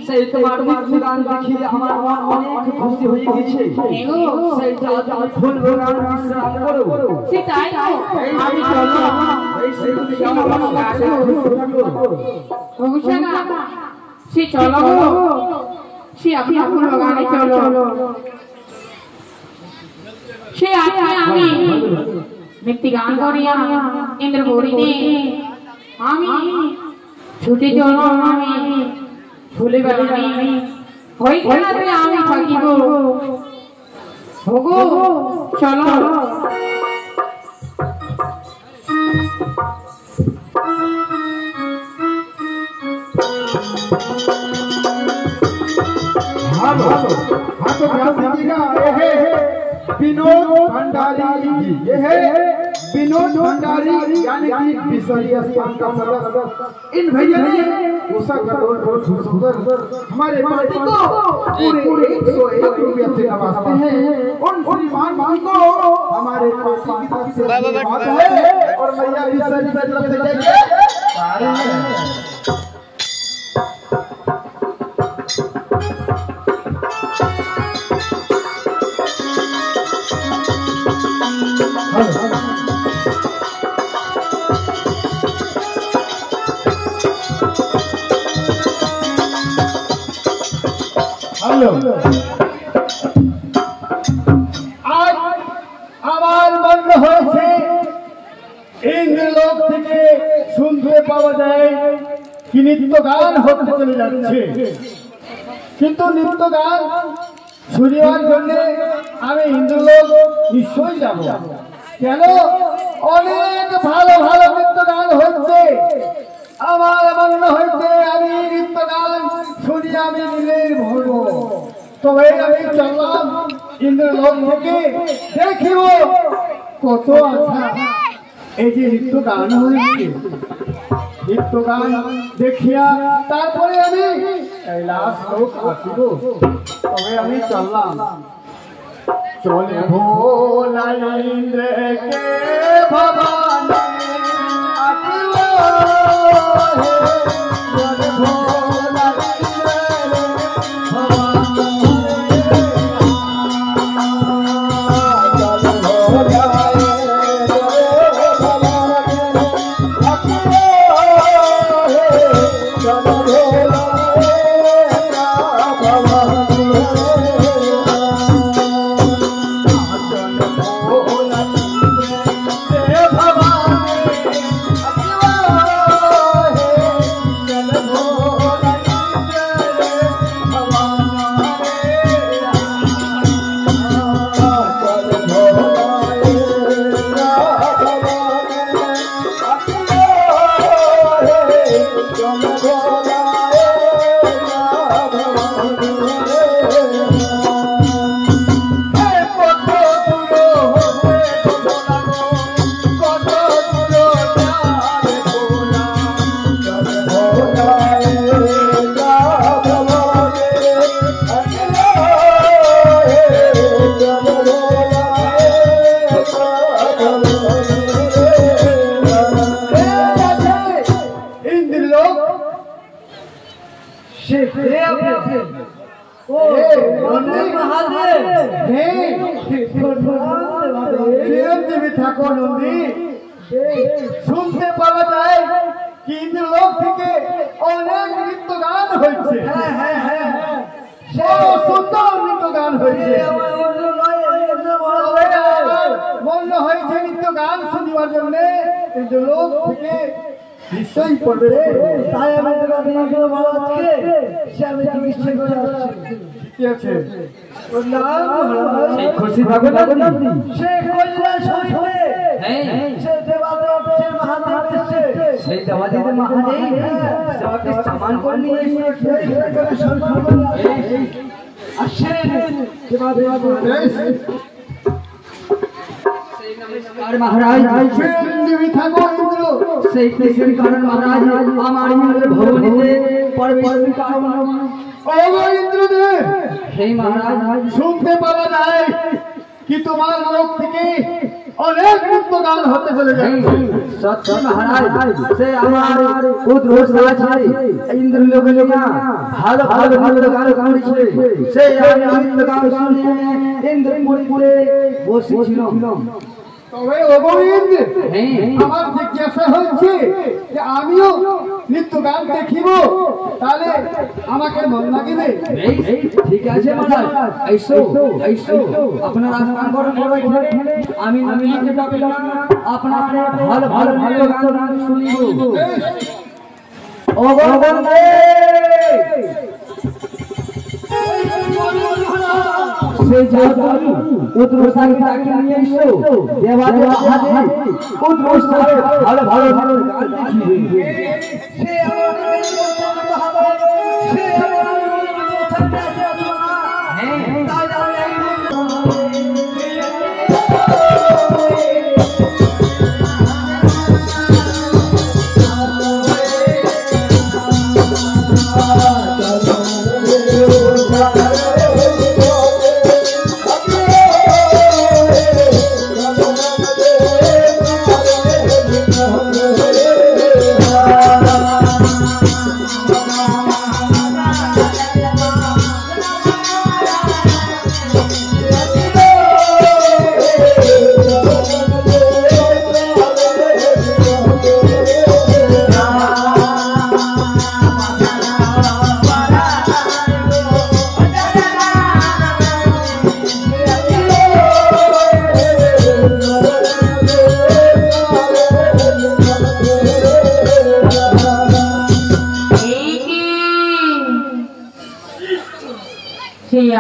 সেই তোমার বাগান দেখি আমার মন অনেক খুশি হয়ে গেছে। সেই চাঁদ ফুল বাগান বিশ্রাম করো। সেটাই আমি চলো এই সেই তুমি আমার কাছে ভগবান সে চলো সে আপনি ফুল বাগানে চলো। সে আমি ব্যক্তি গান করিয়া ইন্দ্র বরিনে আমি ছুটে চলো আমি ফুলে বাগানে ওইখানে আমি থাকিব। ভগো চলো हेलो हाँ तो ध्यान दीजिएगा ये है विनोद भंडारी जी। ये है विनोद भंडारी यानी कि बिसरी स्थान का सदस्य। इन भैया ने उषा कटोर हमारे पार्टी को पूरे 101 रुपया से नवाजते हैं। उन श्रीमान भाई को हमारे पार्टी की तरफ से धन्यवाद है और भैया बिसरी की तरफ से जाइए। हेलो आज আমার মনে হয়েছে ইন্দ্রলোক থেকে শুনতে পাওয়া যায় কি নৃত্য গান হতে চলে যাচ্ছে, কিন্তু নৃত্য গান শুনবার জন্য আমি ইন্দ্রলোক নিশ্চয়ই যাব। কেন অনেক ভালো ভালো নৃত্য গান হচ্ছে। আমার মনে হয়েছে আমি নৃত্য গান শুনি আমি নিজের ভরবো। তবে আমি চললাম ইন্দ্রলোক থেকে দেখিব কত আশা এই যে নৃত্য গান হয়েছে। নৃত্য গান দেখিয়া তারপরে আমি কৈলাস লোক আসিব। তবে আমি চললাম চলে ভোলা ইন্দ্রকে ভবান আসিব। চলে ভোলা শুনতে পাওয়া যায় কি ইন্দ্রলোক থেকে অনেক নৃত্য গান হয়েছে। সুন্দর নৃত্য গান হয়েছে। মনে হয়েছে নৃত্য গান শুনবার জন্য ইন্দ্রলোক থেকে নিশ্চয়ই পড়বে। তাই আমি ভালো আজকে সে আমি চিকিৎসা করে আসছি। কি আছে সেই খুশি থাকবে না সে কল্যাণ শরীফে হ্যাঁ সে দেবাদেবের মহাদেব এসেছে সেই দেবাদিদেব মহাদেব সবাইকে সম্মান করে নিয়ে এসেছে আসেন দেবাদেব আর মহারাজ চিরঞ্জীবী থাকো ইন্দ্র। সেই কৃষ্ণ কারণ মহারাজ আমার ইন্দ্র ভবনীতে পরমেশ্বর কারণ ওগো ইন্দ্রদেব, হে মহারাজ শুনতে পাওয়া যায় কি তোমার মুখ থেকে অনেক মুক্তগান হতে চলে যাচ্ছে। সত্য মহারাজ সে আমার পুত্র সাহায্যে ইন্দ্র লোকে না ভালো ভালো ভালো গান গাইছে সে আমি অমৃত গান শুনে ইন্দ্রপুরে বসেছিলাম। তবে ওগো ইন্দ্র, হ্যাঁ আমার জিজ্ঞাসা হচ্ছে যে আমিও নৃত্য গান দেখিব, তাহলে আমাকে মন লাগিবে? ঠিক আছে মহারাজ আইসো আইসো আপনারা স্নান করেন বড় এখানে আমি নিতে যাবে না আপনারা ভালো ভালো ভালো গান শুনিব। ও বন্দে সেই জাদু উদ্রসাকে তাকে নিয়ে এসো দেবাদেব মহাদেব উদ্রসাকে ভালো ভালো ভালো গান দেখিবে। সে আমাদের মহাদেব সে আমাদের ছাড়তে আছে হ্যাঁ তাই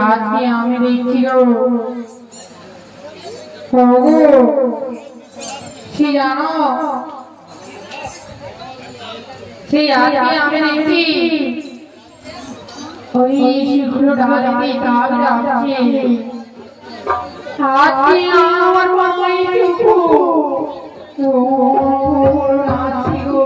আজকে আমি দেখছিল সে জানো সে আজকে আমি দেখছি ওই শুক্র ডালিতে কাজ রাখছে আজকে আমার মায়ের নাচি গো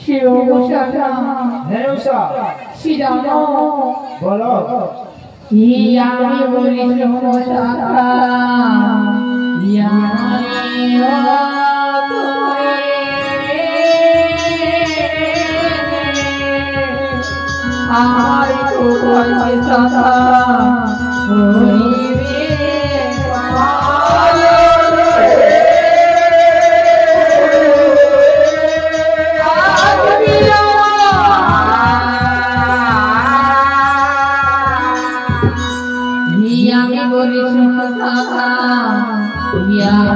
সে অবসাটা হ্যাঁ উষা সে জানো বলো আমি বলি সমস্যা আমার তো আমি বলি সমস্যা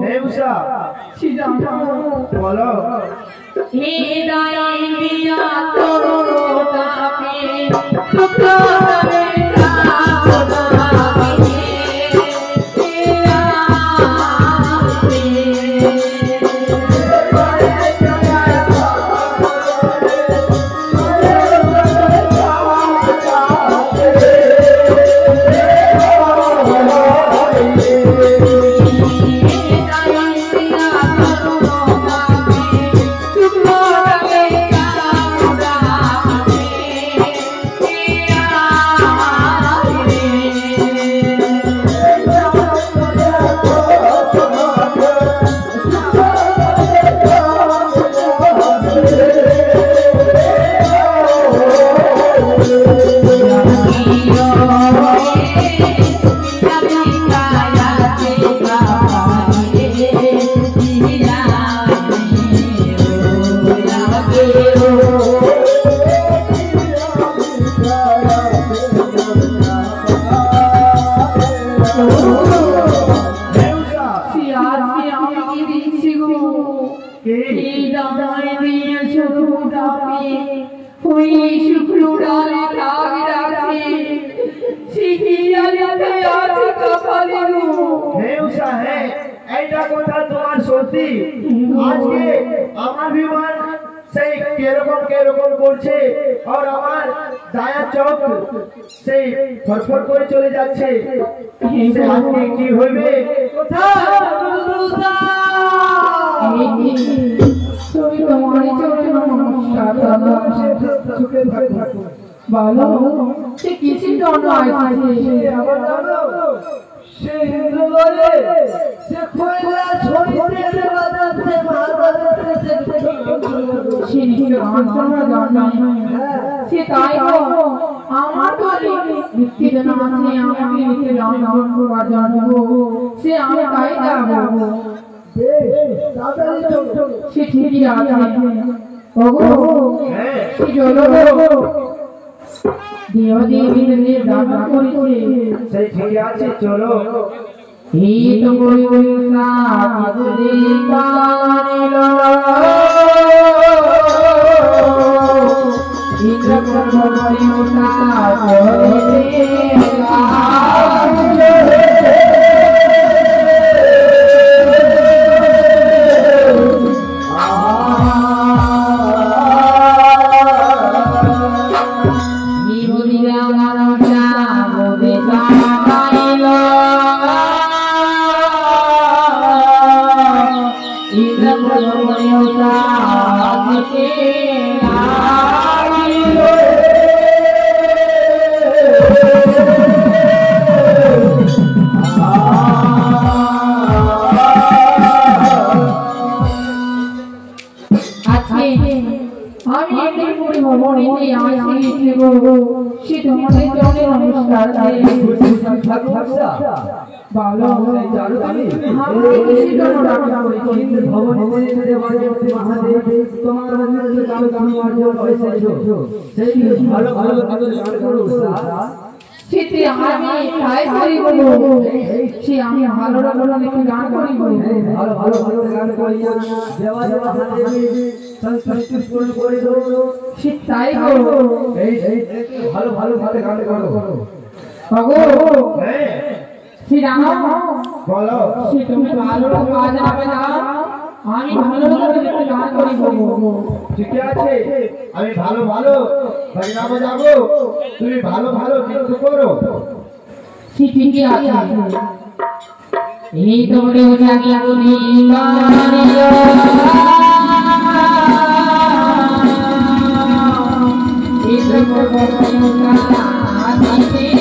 হে উষা বলো और আমার দায়া চোখ সেই ফরফর করে চলে যাচ্ছে সে আজকে কি হইবে তুমি তোমার চোখে নমস্কার সুখে থাকো বলো সে কিসের জন্য আসছে আবার জানো সে ইন্দ্রলোকে সে কয়লা ছড়িয়ে বাজাতে মারবাতে সে নিজের আত্মার জন্য সে তাই আমার বলে নিত্যজন আছে আমাকে নিতে রাম করার জন্য সে আমি তাই যাব সে ঠিকই আছে ওগো সে চলো দেব দেবী দাদা করেছে সেই ঠিক আছে চলো এই তো করি সাথে কানিল ইন্দ্র কর্মণি উতা আমি ভালো ভালো গান করি বলবো ঠিক আছে আমি ভালো ভালো বাজনা বাজাবো তুমি ভালো ভালো নৃত্য করো ঠিকই আছে এই তোমরে জাগি বলি গানিও এই তো বড় কথা আছে